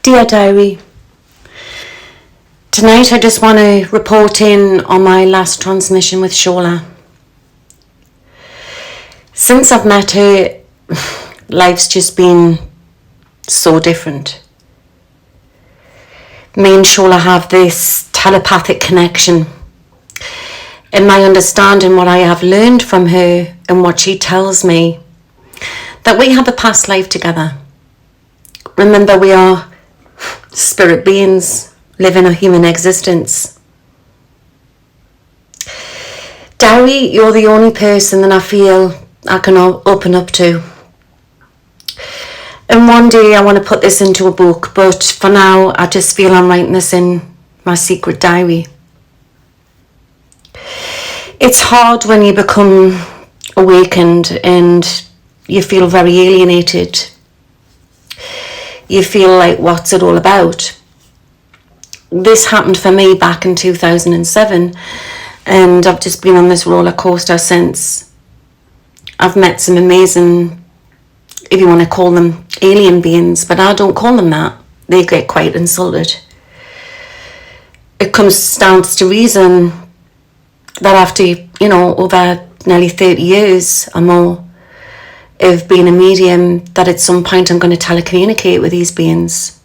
Dear Diary, tonight I just want to report in on my last transmission with Shawla. Since I've met her, life's just been so different. Me and Shawla have this telepathic connection. In my understanding, what I have learned from her and what she tells me, that we have a past life together. Remember, we are spirit beings living a human existence. Diary, you're the only person that I feel I can open up to. And one day I want to put this into a book, but for now I just feel I'm writing this in my secret diary. It's hard when you become awakened and you feel very alienated. You feel like, what's it all about? This happened for me back in 2007, and I've just been on this roller coaster since. I've met some amazing, if you want to call them alien beings, but I don't call them that. They get quite insulted. It comes down to reason that after, over nearly 30 years or more of being a medium, that at some point I'm going to telecommunicate with these beings.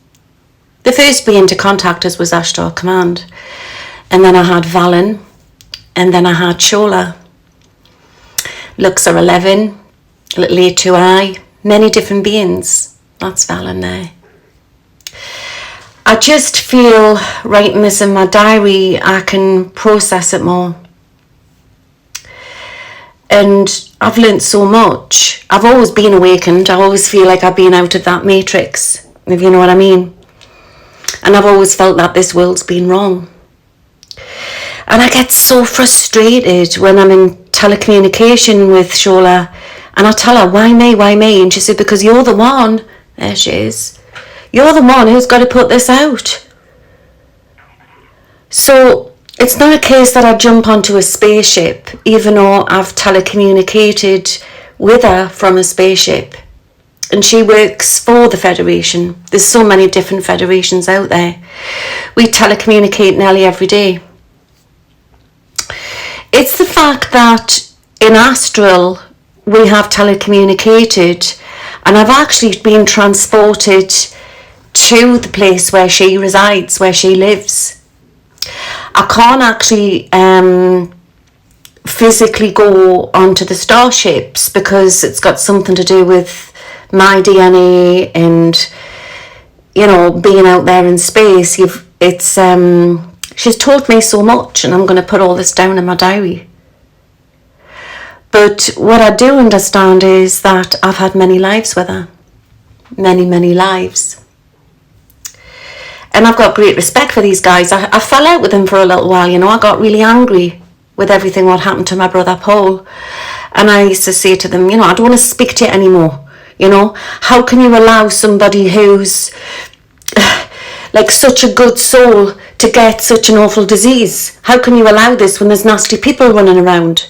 The first being to contact us was Astral Command, and then I had Valen, and then I had Shawla. Looks are 11, little A2I, many different beings. That's Valen there. I just feel writing this in my diary, I can process it more. And I've learned so much. I've always been awakened. I always feel like I've been out of that matrix, if you know what I mean. And I've always felt that this world's been wrong. And I get so frustrated when I'm in telecommunication with Shawla, and I tell her, why me? And she said, because you're the one, there she is, you're the one who's got to put this out. So it's not a case that I jump onto a spaceship, even though I've telecommunicated with her from a spaceship. And she works for the Federation. There's so many different federations out there. We telecommunicate nearly every day. It's the fact that in astral we have telecommunicated, and I've actually been transported to the place where she resides, where she lives. I can't actually physically go onto the starships because it's got something to do with my DNA and, being out there in space. She's taught me so much, and I'm going to put all this down in my diary. But what I do understand is that I've had many lives with her. Many, many lives. And I've got great respect for these guys. I fell out with them for a little while, I got really angry with everything what happened to my brother Paul. And I used to say to them, I don't want to speak to you anymore. How can you allow somebody who's like such a good soul to get such an awful disease? How can you allow this when there's nasty people running around?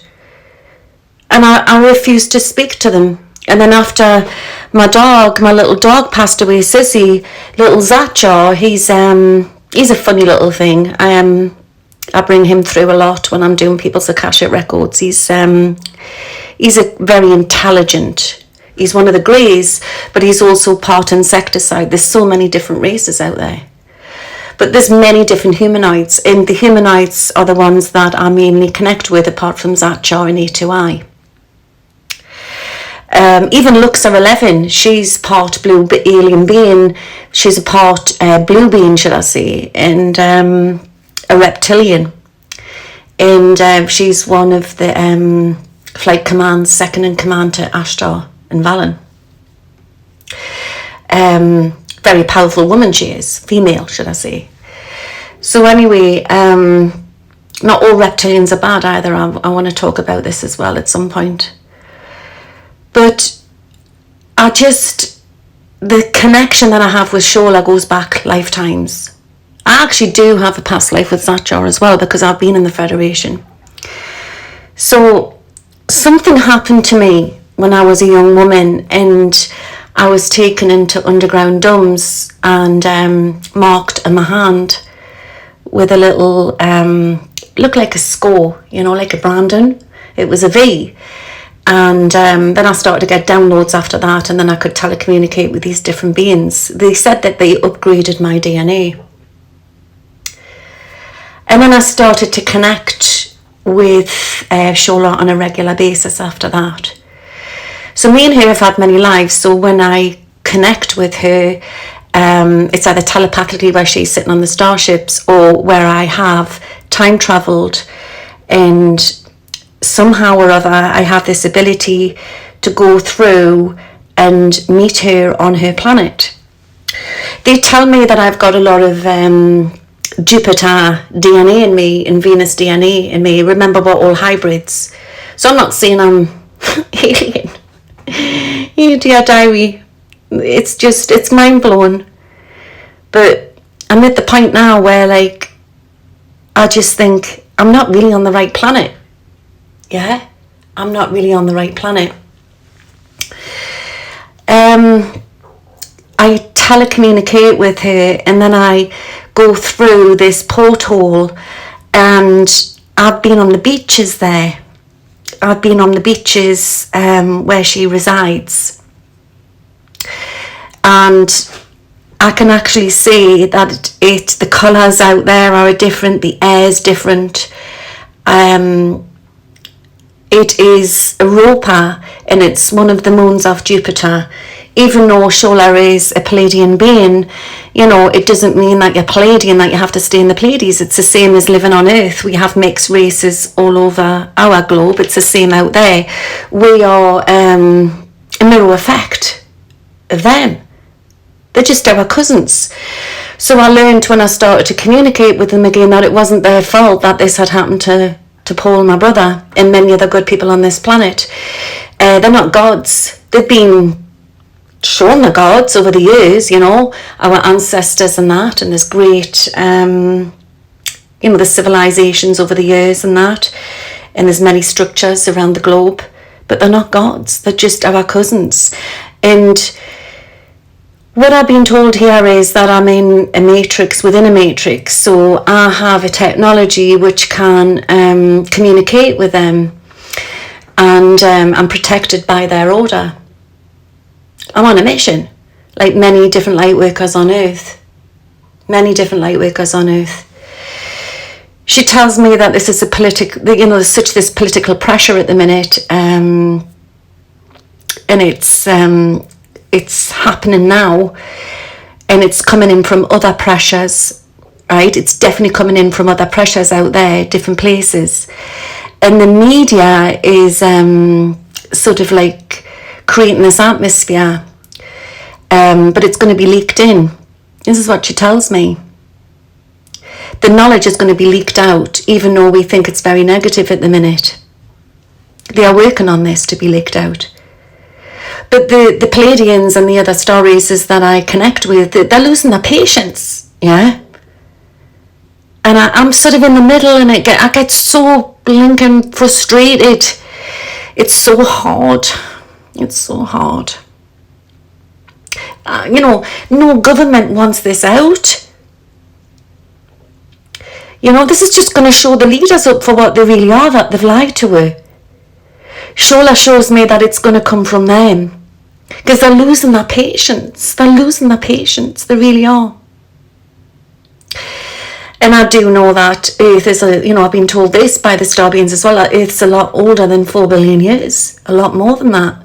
And I refused to speak to them. And then after my little dog passed away, Sissy, little Zatchar, he's a funny little thing. I bring him through a lot when I'm doing people's Akashic records. He's a very intelligent. He's one of the greys, but he's also part insecticide. There's so many different races out there. But there's many different humanoids, and the humanoids are the ones that I mainly connect with, apart from Zatchar and A2I. Even Luxor 11, she's part blue alien being. She's a part blue being, should I say, and a reptilian. And she's one of the flight command's second in command to Ashtar and Valen. Very powerful woman she is, female, should I say. So anyway, not all reptilians are bad either. I want to talk about this as well at some point. But the connection that I have with Shawla goes back lifetimes. I actually do have a past life with Zatchar as well, because I've been in the Federation. So something happened to me when I was a young woman, and I was taken into underground dumps and marked on my hand with a little, looked like a score, you know, like a Brandon. It was a V. And then I started to get downloads after that, and then I could telecommunicate with these different beings. They said that they upgraded my DNA. And then I started to connect with Shawla on a regular basis after that. So me and her have had many lives. So when I connect with her, it's either telepathically where she's sitting on the starships, or where I have time travelled, and somehow or other I have this ability to go through and meet her on her planet. They tell me that I've got a lot of Jupiter DNA in me and Venus DNA in me. Remember, we're all hybrids. So I'm not saying I'm alien. Dear diary, it's mind-blowing. But I'm at the point now where, like, I just think I'm not really on the right planet. Yeah, I'm not really on the right planet. I telecommunicate with her, and then I go through this porthole, and I've been on the beaches there. I've been on the beaches where she resides, and I can actually see that the colours out there are different, the air's different. It is Europa, and it's one of the moons of Jupiter. Even though Shawla is a Pleiadian being, you know, it doesn't mean that you're Pleiadian, that you have to stay in the Pleiades. It's the same as living on Earth. We have mixed races all over our globe. It's the same out there. We are a mirror effect of them. They're just our cousins. So I learned when I started to communicate with them again that it wasn't their fault that this had happened to Paul, my brother, and many other good people on this planet. They're not gods. They've been shown the gods over the years, you know, our ancestors and that, and there's great, you know, the civilizations over the years and that, and there's many structures around the globe, but they're not gods. They're just our cousins. And what I've been told here is that I'm in a matrix within a matrix, so I have a technology which can communicate with them, and I'm protected by their order. I'm on a mission, like many different light workers on Earth. Many different light workers on Earth. She tells me that this is a you know, there's such this political pressure at the minute, and it's happening now, and it's coming in from other pressures, right? It's definitely coming in from other pressures out there, different places. And the media is sort of like creating this atmosphere, but it's going to be leaked in. This is what she tells me. The knowledge is going to be leaked out, even though we think it's very negative at the minute. They are working on this to be leaked out. But the Pleiadians and the other star races that I connect with, they're losing their patience, yeah? And I'm sort of in the middle, and I get so blinking frustrated. It's so hard. It's so hard. You know, no government wants this out. You know, this is just going to show the leaders up for what they really are, that they've lied to her. Shawla shows me that it's going to come from them, because they're losing their patience. They're losing their patience. They really are. And I do know that Earth is you know, I've been told this by the star beings as well, that Earth's a lot older than 4 billion years. A lot more than that.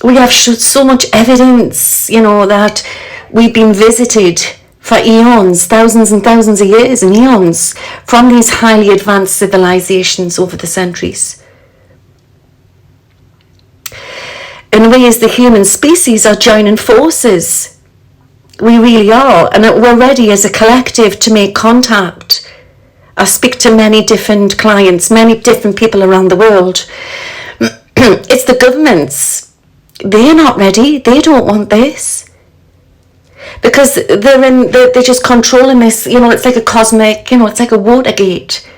We have so much evidence, you know, that we've been visited for eons, thousands and thousands of years and eons, from these highly advanced civilizations over the centuries. And we as the human species are joining forces. We really are, and we're ready as a collective to make contact. I speak to many different clients, many different people around the world. It's the governments. They're not ready. They don't want this, because they're just controlling this. You know, it's like a cosmic, you know, it's like a Watergate.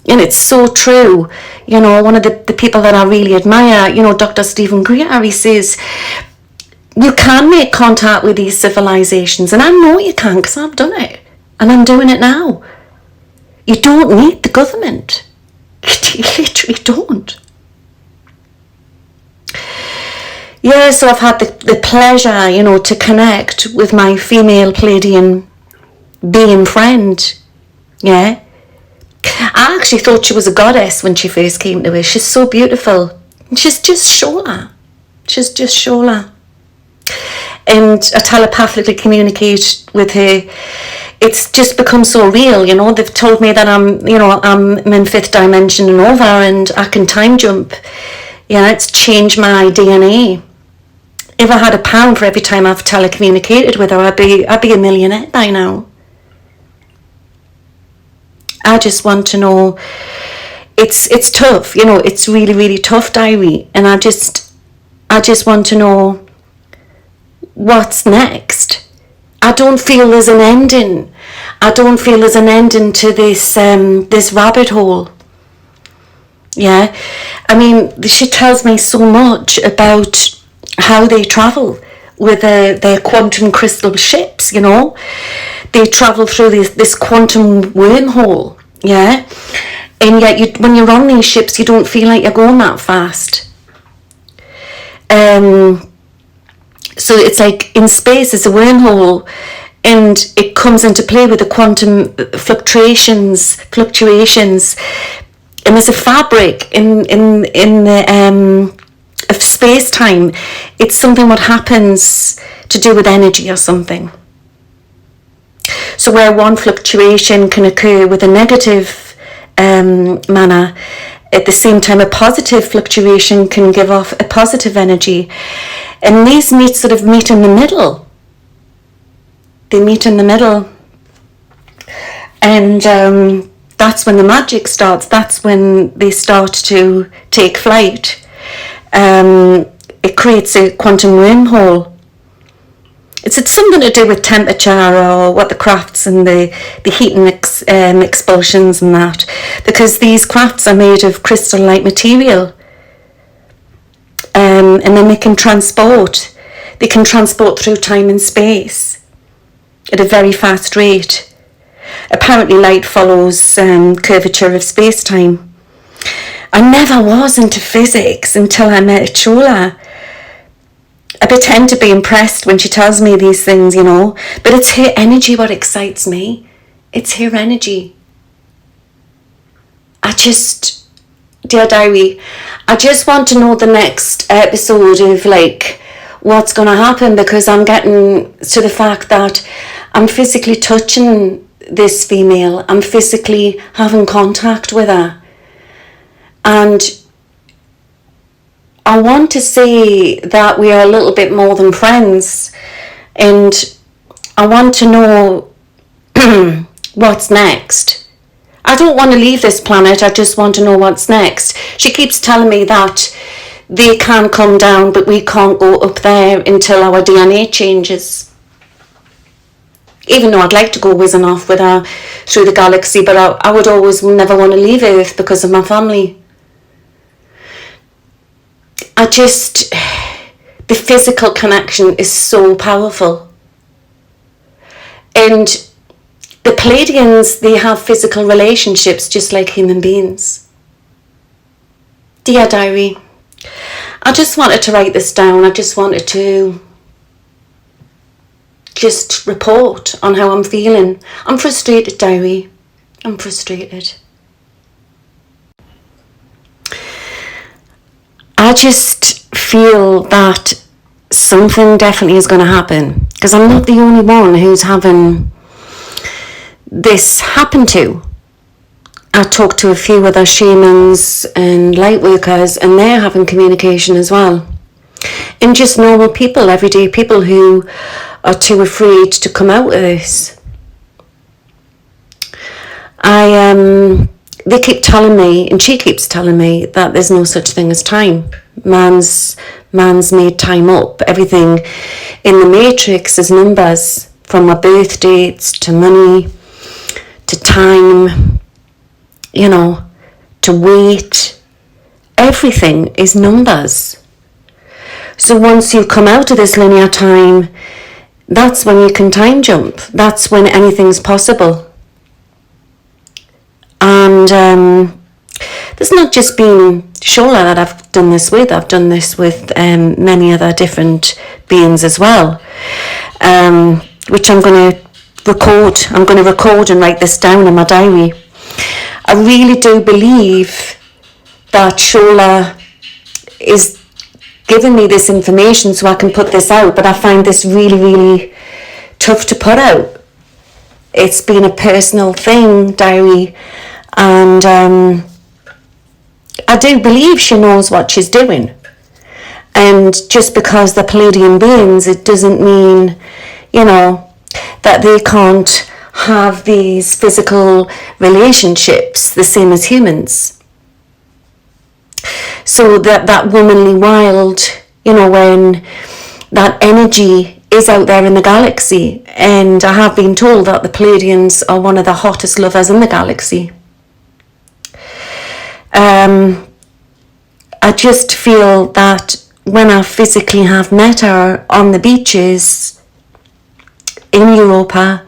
And it's so true. You know, one of the people that I really admire, you know, Dr. Stephen Greer, he says, you can make contact with these civilizations. And I know you can, because I've done it. And I'm doing it now. You don't need the government. You literally don't. Yeah, so I've had the pleasure, you know, to connect with my female Pleiadian being friend. Yeah. I actually thought she was a goddess when she first came to us. She's so beautiful. She's just Shawla. She's just Shawla. And I telepathically communicate with her. It's just become so real, you know. They've told me that I'm in 5th dimension and over, and I can time jump. Yeah, it's changed my DNA. If I had £1 for every time I've telecommunicated with her, I'd be a millionaire by now. I just want to know. It's tough, you know. It's really, really tough, diary, and I just want to know what's next. I don't feel there's an ending. I don't feel there's an ending to this rabbit hole. Yeah, I mean, she tells me so much about how they travel with their quantum crystal ships, you know. They travel through this quantum wormhole, yeah. And yet, when you're on these ships, you don't feel like you're going that fast. So it's like in space, it's a wormhole, and it comes into play with the quantum fluctuations, and there's a fabric in the of space time. It's something what happens to do with energy or something. So where one fluctuation can occur with a negative manner, at the same time a positive fluctuation can give off a positive energy. And these meet in the middle. They meet in the middle. And that's when the magic starts. That's when they start to take flight. It creates a quantum wormhole. It's something to do with temperature, or what the crafts and the heat and expulsions and that, because these crafts are made of crystal-like material, and then they can transport through time and space at a very fast rate. Apparently light follows curvature of space-time. I never was into physics until I met Shawla. I pretend to be impressed when she tells me these things, you know, but it's her energy what excites me. It's her energy. Dear diary, I just want to know the next episode of like what's going to happen, because I'm getting to the fact that I'm physically touching this female. I'm physically having contact with her. And I want to say that we are a little bit more than friends, and I want to know what's next. I don't want to leave this planet, I just want to know what's next. She keeps telling me that they can come down, but we can't go up there until our DNA changes. Even though I'd like to go whizzing off with her through the galaxy, but I would always never want to leave Earth because of my family. The physical connection is so powerful. And the Pleiadians, they have physical relationships just like human beings. Dear diary, I just wanted to write this down. I just wanted to just report on how I'm feeling. I'm frustrated, diary. I'm frustrated. I just feel that something definitely is going to happen, because I'm not the only one who's having this happen to. I talked to a few other shamans and light workers, and they're having communication as well. And just normal people, everyday people who are too afraid to come out of this. They keep telling me, and she keeps telling me, that there's no such thing as time. Man's made time up. Everything in the matrix is numbers, from our birth dates to money to time, you know. to weight. Everything is numbers. So once you come out of this linear time, that's when you can time jump. That's when anything's possible. And there's not just been Shawla that I've done this with. I've done this with many other different beings as well, which I'm going to record. I'm going to record and write this down in my diary. I really do believe that Shawla is giving me this information so I can put this out, but I find this really, really tough to put out. It's been a personal thing, diary, and I do believe she knows what she's doing. And just because they're Pleiadian beings, it doesn't mean, that they can't have these physical relationships the same as humans. So that womanly wild, when that energy is out there in the galaxy, and I have been told that the Pleiadians are one of the hottest lovers in the galaxy. I just feel that when I physically have met her on the beaches in Europa,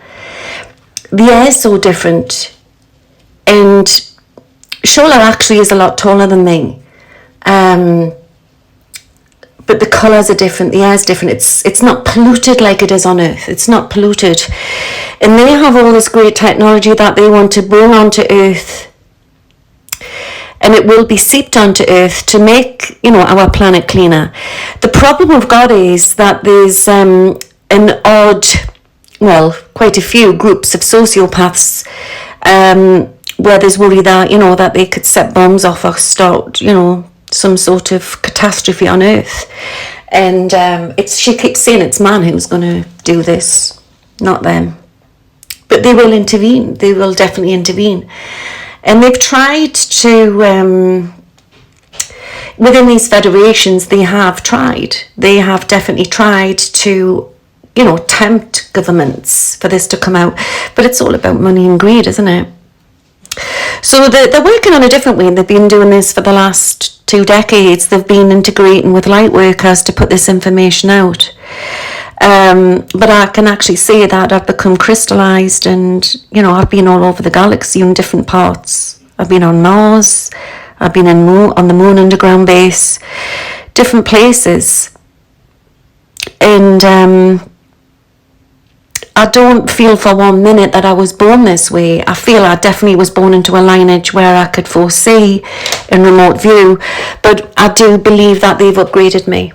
the air is so different, and Shawla actually is a lot taller than me. But the colours are different, the air is different. It's not polluted like it is on Earth. It's not polluted. And they have all this great technology that they want to bring onto Earth. And it will be seeped onto Earth to make, our planet cleaner. The problem we've got is that there's quite a few groups of sociopaths where there's worry that, that they could set bombs off or start, some sort of catastrophe on Earth. And she keeps saying it's man who's going to do this, not them. But they will intervene. They will definitely intervene. And they've tried to, within these federations, they have definitely tried to, tempt governments for this to come out. But it's all about money and greed, isn't it? So they're working on a different way. They've been doing this for the last 2 decades. They've been integrating with light workers to put this information out. But I can actually say that I've become crystallized, and I've been all over the galaxy in different parts. I've been on Mars, I've been on the Moon underground base, different places, and I don't feel for 1 minute that I was born this way. I feel I definitely was born into a lineage where I could foresee in remote view, but I do believe that they've upgraded me.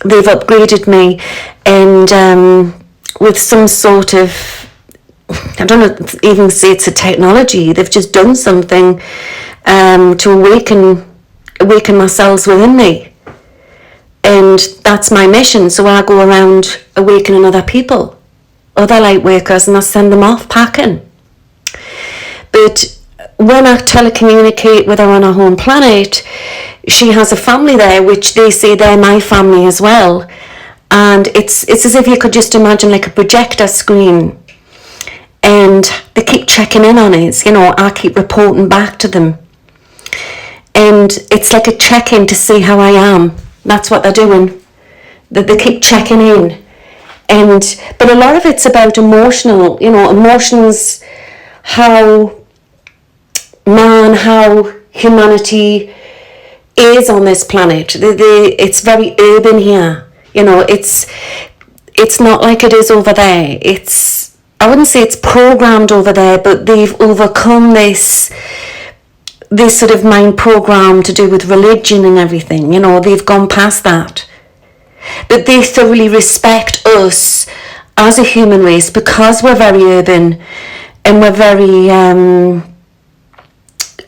They've upgraded me, and with some sort of, I don't know, even say it's a technology. They've just done something to awaken my cells within me, and that's my mission. So I go around awakening other people, other light workers, and I send them off packing. But when I telecommunicate with her on her home planet, she has a family there, which they say they're my family as well. And it's as if you could just imagine like a projector screen. And they keep checking in on it. I keep reporting back to them. And it's like a check-in to see how I am. That's what they're doing. They keep checking in. But a lot of it's about emotional, emotions, how humanity is on this planet. It's very urban here. It's not like it is over there. I wouldn't say it's programmed over there, but they've overcome this sort of mind program to do with religion and everything. They've gone past that. But they thoroughly respect us as a human race because we're very urban, and we're very,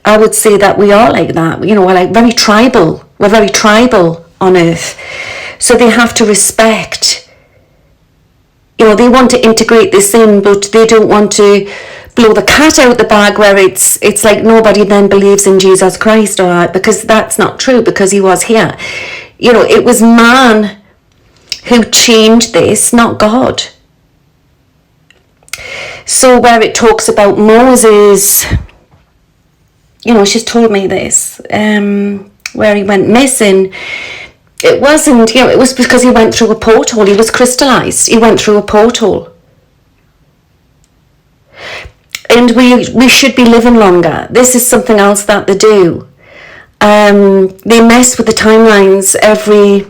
I would say that we are like that. We're like very tribal. We're very tribal on Earth. So they have to respect, they want to integrate this in, but they don't want to blow the cat out the bag where it's like nobody then believes in Jesus Christ, because that's not true, because he was here. It was man who changed this, not God. So where it talks about Moses, you know, she's told me this, where he went missing. It wasn't, you know, it was because he went through a porthole. He was crystallized. He went through a porthole. And we should be living longer. This is something else that they do. They mess with the timelines every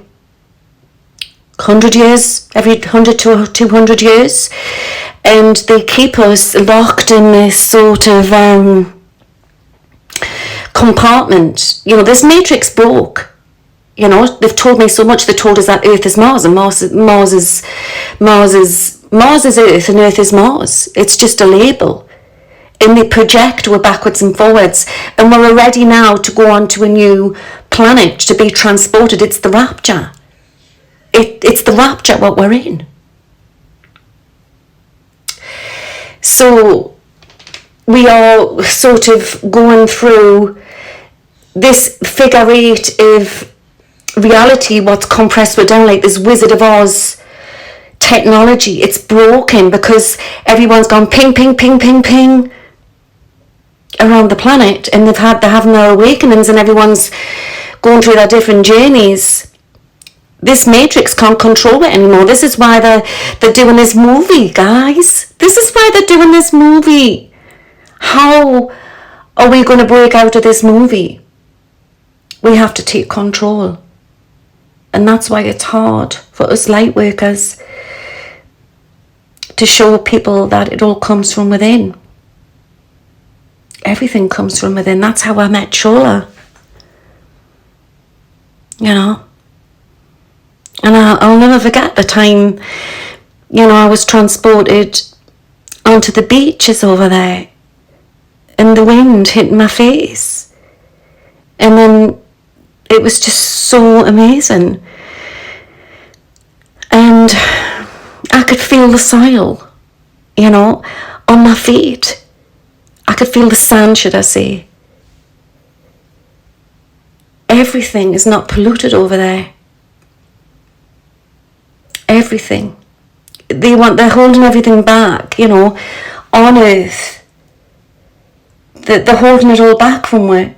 100 years, every 100 to 200 years. And they keep us locked in this sort of compartment. You know, this matrix broke. You know, they've told me so much. They told us that Earth is Mars and Mars is Earth and Earth is Mars. It's just a label. And they project we're backwards and forwards. And we're ready now to go on to a new planet, to be transported. It's the rapture. It's the rapture what we're in. So we are sort of going through this figure eight of reality, what's compressed we're down, like this Wizard of Oz technology. It's broken because everyone's gone ping, ping, ping, ping, ping around the planet, and they're having their awakenings, and everyone's going through their different journeys. This matrix can't control it anymore. This is why they're doing this movie, guys. This is why they're doing this movie. How are we going to break out of this movie? We have to take control. And that's why it's hard for us light workers to show people that it all comes from within. Everything comes from within. That's how I met Shawla. You know. And I'll never forget the time, you know, I was transported onto the beaches over there. And the wind hit my face. And then it was just so amazing. And I could feel the soil, you know, on my feet. I could feel the sand, should I say. Everything is not polluted over there. Everything. They're holding everything back, you know, on Earth. They're holding it all back from where.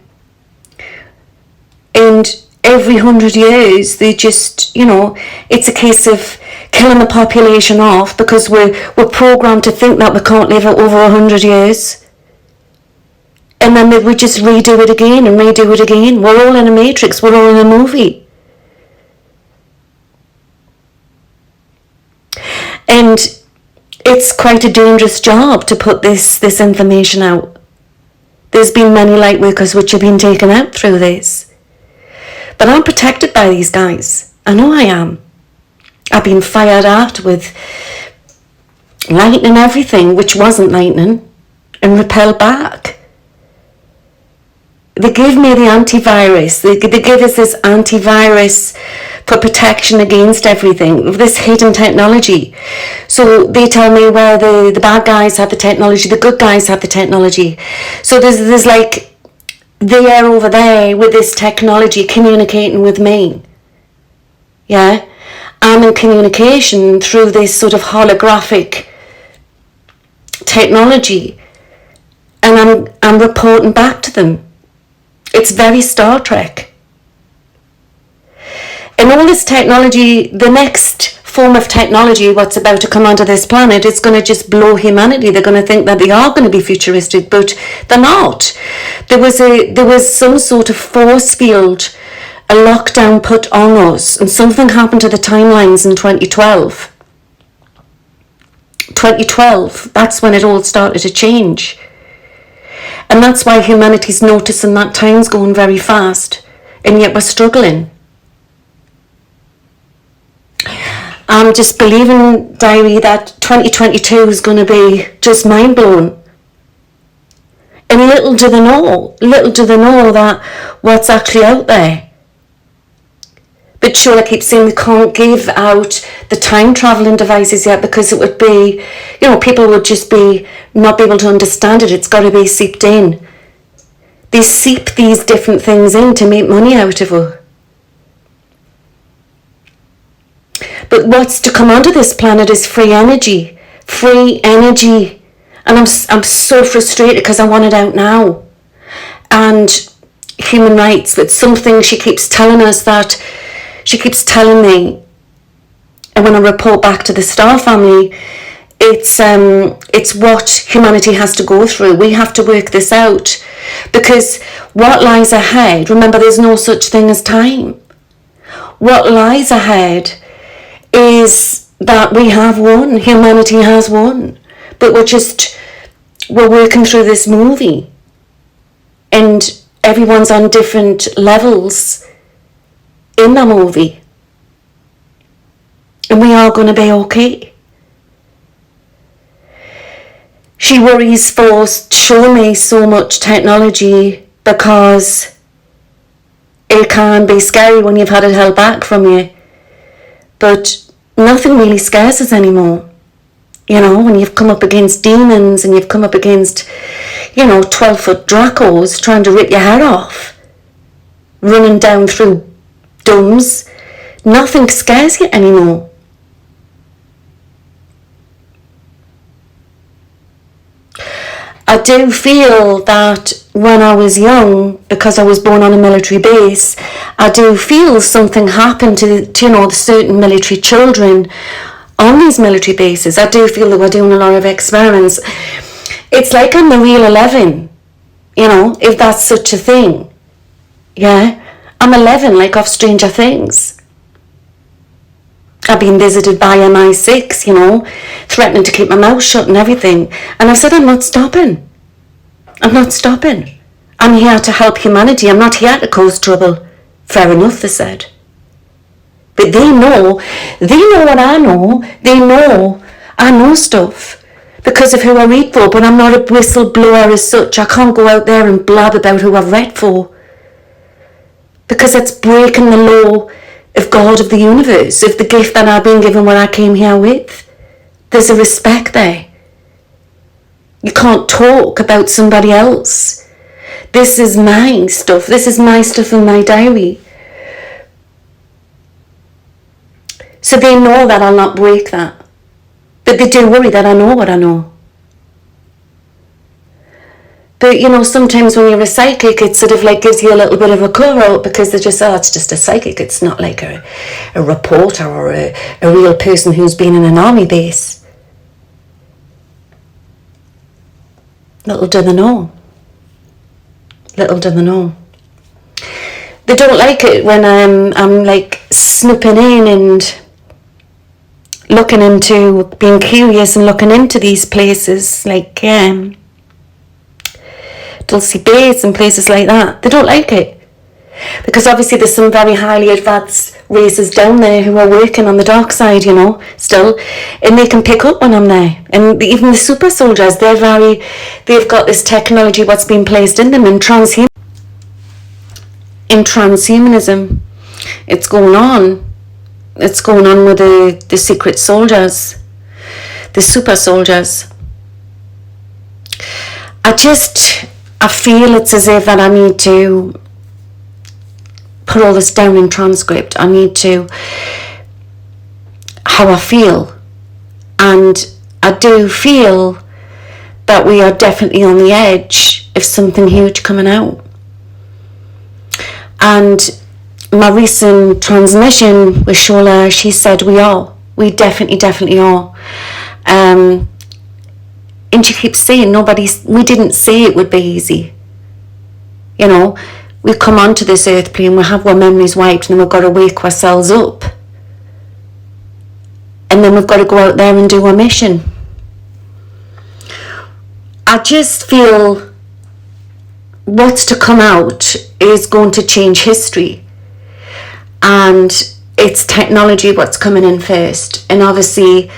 And every 100 years, they just, you know, it's a case of killing the population off because we're programmed to think that we can't live over 100 years. And then we just redo it again and redo it again. We're all in a matrix. We're all in a movie. And it's quite a dangerous job to put this information out. There's been many light workers which have been taken out through this. But I'm protected by these guys. I know I am. I've been fired at with lightning, everything which wasn't lightning, and repelled back. They give me the antivirus. They give us this antivirus for protection against everything, this hidden technology. So they tell me where the bad guys have the technology, the good guys have the technology. So there's like they're over there with this technology communicating with me. Yeah, I'm in communication through this sort of holographic technology, and I'm reporting back to them. It's very Star Trek. And all this technology, the next form of technology, what's about to come onto this planet, it's going to just blow humanity. They're going to think that they are going to be futuristic, but they're not. There was some sort of force field, a lockdown put on us, and something happened to the timelines in 2012. 2012, that's when it all started to change. And that's why humanity's noticing that time's going very fast, and yet we're struggling. I'm just believing, Diary, that 2022 is going to be just mind-blowing. And little do they know that what's actually out there. But Shawla keeps saying we can't give out the time-travelling devices yet because it would be, you know, people would just be not be able to understand it. It's got to be seeped in. They seep these different things in to make money out of it. But what's to come onto this planet is free energy. Free energy. And I'm so frustrated because I want it out now. and human rights. It's something she keeps telling us, that she keeps telling me, and when I report back to the Star family, it's what humanity has to go through. We have to work this out, because what lies ahead, remember, there's no such thing as time. What lies ahead is that we have won, humanity has won, but we're working through this movie, and everyone's on different levels in the movie, and we are going to be okay. She worries for showing me so much technology, because it can be scary when you've had it held back from you, but nothing really scares us anymore. You know, when you've come up against demons and you've come up against, 12-foot Dracos trying to rip your head off, running down through dumbs, nothing scares you anymore. I do feel that when I was young, because I was born on a military base, I do feel something happened to the certain military children on these military bases. I do feel that we're doing a lot of experiments. It's like I'm the real 11, if that's such a thing. Yeah, I'm 11, like off Stranger Things. I've been visited by MI6, threatening to keep my mouth shut and everything. And I said, I'm not stopping. I'm not stopping. I'm here to help humanity. I'm not here to cause trouble. Fair enough, they said. But they know what I know. They know I know stuff because of who I read for, but I'm not a whistleblower as such. I can't go out there and blab about who I've read for, because that's breaking the law of God, of the universe, of the gift that I've been given, what I came here with. There's a respect there. You can't talk about somebody else. This is my stuff. This is my stuff in my diary. So they know that I'll not break that. But they do worry that I know what I know. But, sometimes when you're a psychic, it sort of like gives you a little bit of a cover out, because they're just, it's just a psychic. It's not like a reporter or a real person who's been in an army base. Little do they know. Little do they know. They don't like it when I'm like snooping in and looking into, being curious and looking into these places, like Dulcie Bates and places like that. They don't like it, because obviously there's some very highly advanced races down there who are working on the dark side, still, and they can pick up when I'm there. And even the super soldiers, they've got this technology what's been placed in them in transhumanism. It's going on with the secret soldiers, the super soldiers. I feel it's as if that I need to put all this down in transcript. I need to, how I feel. And I do feel that we are definitely on the edge of something huge coming out. And my recent transmission with Shawla, she said we are. We definitely are. And she keeps saying we didn't say it would be easy. We come onto this earth plane, we have our memories wiped, and then we've got to wake ourselves up. And then we've got to go out there and do our mission. I just feel what's to come out is going to change history. And it's technology what's coming in first. And obviously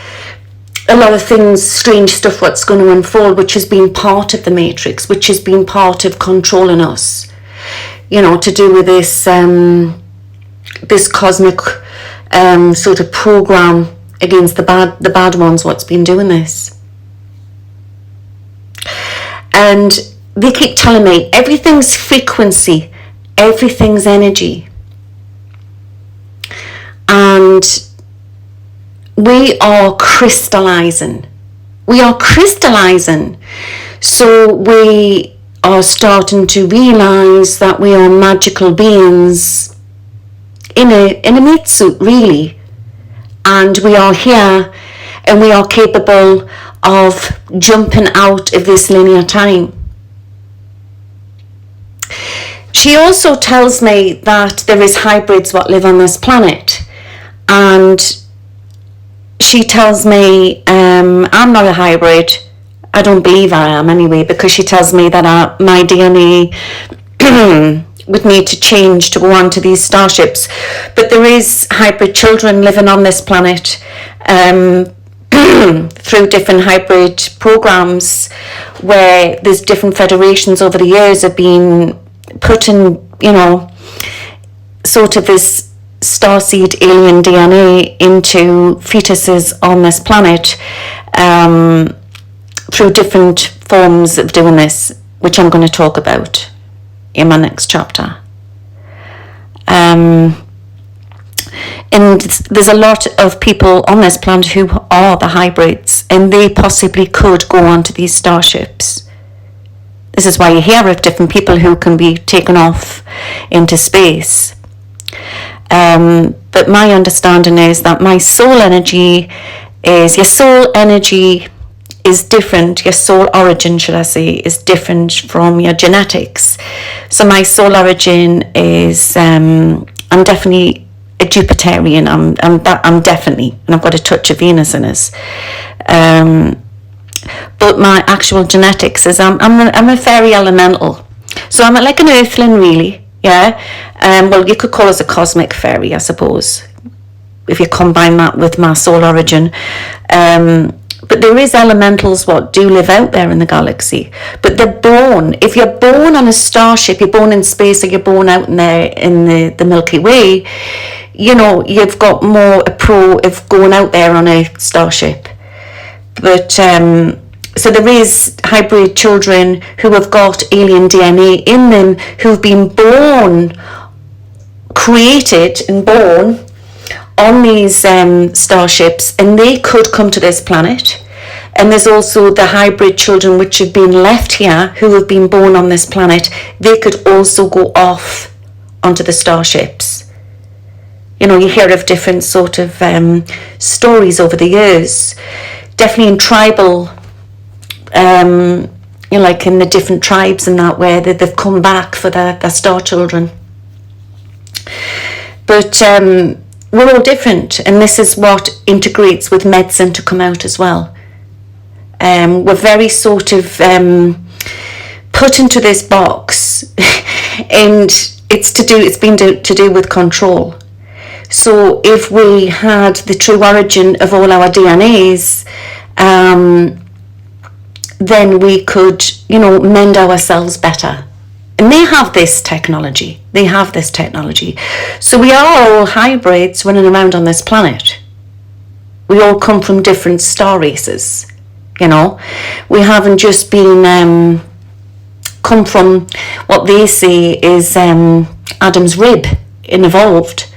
a lot of things, strange stuff what's going to unfold, which has been part of the matrix, which has been part of controlling us, to do with this this cosmic sort of program against the bad ones, what's been doing this. And they keep telling me everything's frequency, everything's energy, and we are crystallizing. So we are starting to realize that we are magical beings in a meat suit, really, and we are here and we are capable of jumping out of this linear time. She also tells me that there is hybrids what live on this planet, and she tells me I'm not a hybrid. I don't believe I am anyway, because she tells me that my DNA would need to change to go on to these starships. But there is hybrid children living on this planet through different hybrid programs, where there's different federations over the years have been putting, sort of this starseed alien DNA into fetuses on this planet, through different forms of doing this, which I'm going to talk about in my next chapter. And there's a lot of people on this planet who are the hybrids, and they possibly could go onto these starships. This is why you hear of different people who can be taken off into space. But my understanding is that my soul energy is, your soul energy is different, your soul origin, should I say, is different from your genetics. So my soul origin is, I'm definitely a Jupiterian, I'm definitely, and I've got a touch of Venus in us. But my actual genetics is, I'm a fairy elemental. So I'm like an earthling, really, yeah. Well, you could call us a cosmic fairy, I suppose, if you combine that with my soul origin. But there is elementals what do live out there in the galaxy. But they're born, if you're born on a starship, you're born in space, or you're born out in there in the Milky Way, you've got more a pro of going out there on a starship. But so there is hybrid children who have got alien DNA in them, who've been created and born on these starships, and they could come to this planet. And there's also the hybrid children which have been left here, who have been born on this planet. They could also go off onto the starships. You hear of different sort of stories over the years, definitely in tribal, like in the different tribes and that, where they've come back for their star children. But we're all different, and this is what integrates with medicine to come out as well. We're very sort of put into this box, and it's been to do with control. So if we had the true origin of all our DNAs, then we could, mend ourselves better. And they have this technology. So we are all hybrids running around on this planet. We all come from different star races, We haven't just been come from what they say is Adam's rib and evolved.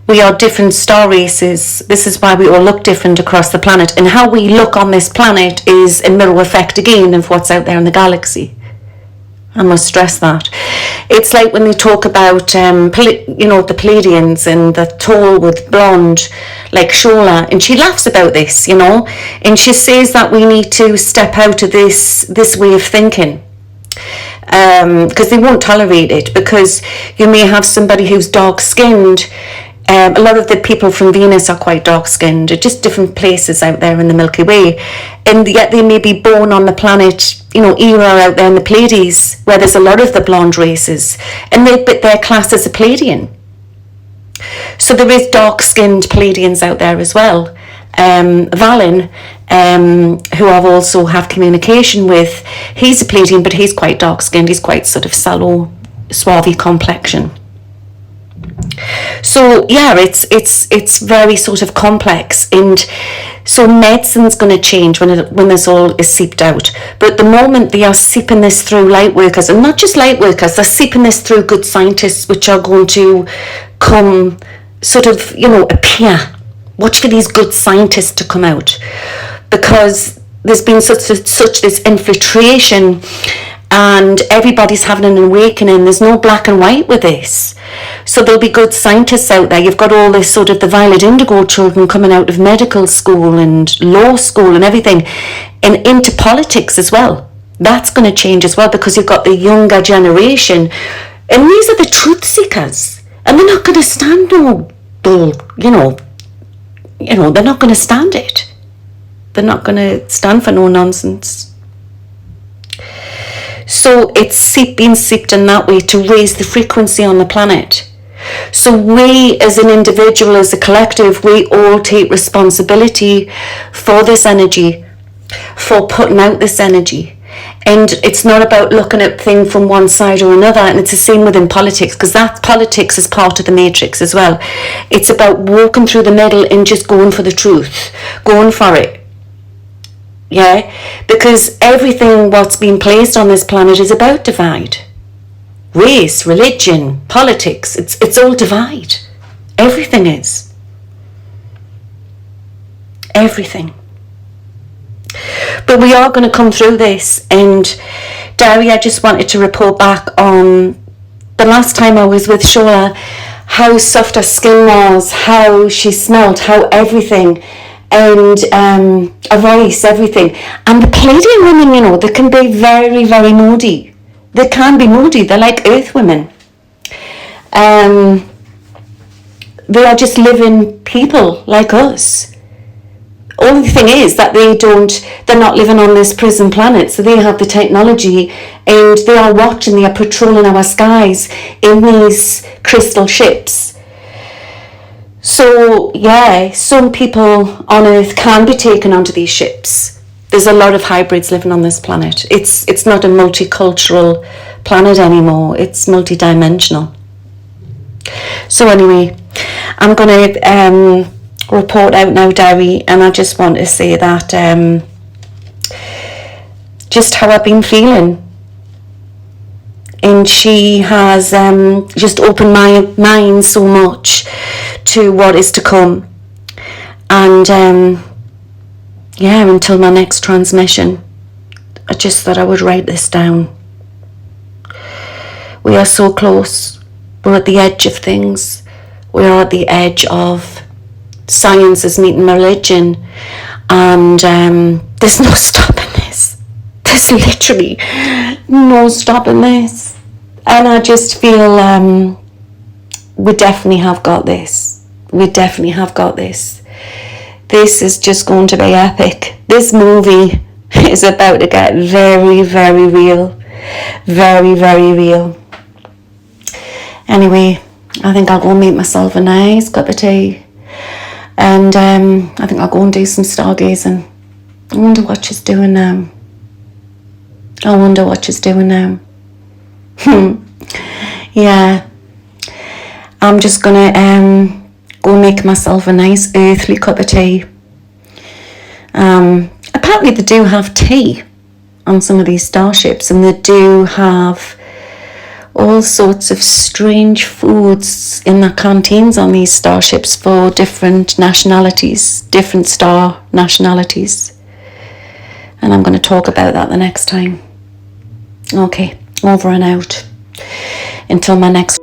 We are different star races. This is why we all look different across the planet. And how we look on this planet is a mirror effect again of what's out there in the galaxy. I must stress that. It's like when they talk about, the Pleiadians and the tall with blonde, like Shawla, and she laughs about this, and she says that we need to step out of this way of thinking, because they won't tolerate it, because you may have somebody who's dark-skinned. A lot of the people from Venus are quite dark-skinned, just different places out there in the Milky Way, and yet they may be born on the planet, era out there in the Pleiades, where there's a lot of the blonde races, and they're classed as a Pleiadian. So there is dark-skinned Pleiadians out there as well. Valin, who I've also have communication with, he's a Pleiadian, but he's quite dark-skinned. He's quite sort of sallow, swarthy complexion. So yeah, it's very sort of complex, and so medicine's going to change when this all is seeped out. But at the moment they are seeping this through light workers, and not just light workers, they're seeping this through good scientists, which are going to come sort of appear. Watch for these good scientists to come out, because there's been such this infiltration, and everybody's having an awakening. There's no black and white with this. So there'll be good scientists out there. You've got all this sort of the violet indigo children coming out of medical school and law school and everything, and into politics as well. That's going to change as well, because you've got the younger generation, and these are the truth seekers, and they're not going to stand no bull, you know, they're not going to stand it. They're not going to stand for no nonsense. So it's being seeped in that way to raise the frequency on the planet. So we as an individual, as a collective, we all take responsibility for this energy, for putting out this energy. And it's not about looking at things from one side or another. And it's the same within politics, because that politics is part of the matrix as well. It's about walking through the middle and just going for the truth, going for it. Yeah, because everything what's been placed on this planet is about divide. Race, religion, politics, it's all divide. Everything is. Everything. But we are going to come through this. And Dari, I just wanted to report back on the last time I was with Shawla, how soft her skin was, how she smelled, how everything, and a voice, everything. And the Pleiadian women, you know, they can be very, very moody. They can be moody. They're like earth women. They are just living people like us. Only thing is that they're not living on this prison planet, so they have the technology, and they are watching, they are patrolling our skies in these crystal ships. So yeah, some people on Earth can be taken onto these ships. There's a lot of hybrids living on this planet. It's not a multicultural planet anymore. It's multidimensional. So anyway, I'm going to report out now, Dari, and I just want to say that just how I've been feeling. And she has just opened my mind so much to what is to come. And yeah, until my next transmission, I just thought I would write this down. We are so close. We're at the edge of things. We are at the edge of science is meeting religion, and there's no stopping this. There's literally no stopping this. And I just feel we definitely have got this. We definitely have got this. This is just going to be epic. This movie is about to get very, very real. Very, very real. Anyway, I think I'll go and make myself a nice cup of tea. And I think I'll go and do some stargazing. I wonder what she's doing now. I wonder what she's doing now. Yeah. I'm just going to go make myself a nice earthly cup of tea. Apparently they do have tea on some of these starships, and they do have all sorts of strange foods in the canteens on these starships for different nationalities, different star nationalities. And I'm going to talk about that the next time. Okay, over and out. Until my next.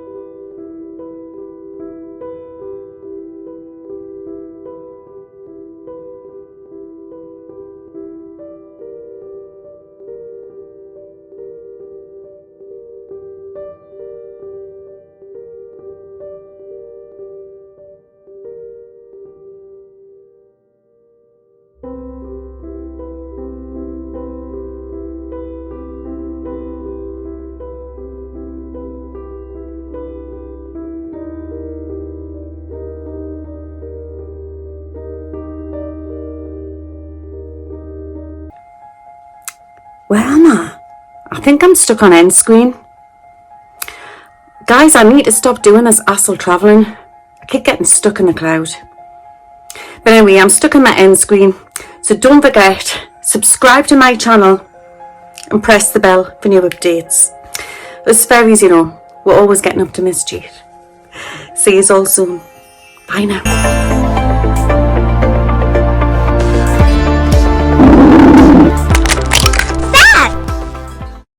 Where am I? I think I'm stuck on end screen. Guys, I need to stop doing this asshole travelling. I keep getting stuck in the cloud. But anyway, I'm stuck on my end screen. So don't forget, subscribe to my channel and press the bell for new updates. Us fairies, you know, we're always getting up to mischief. See you all soon. Bye now.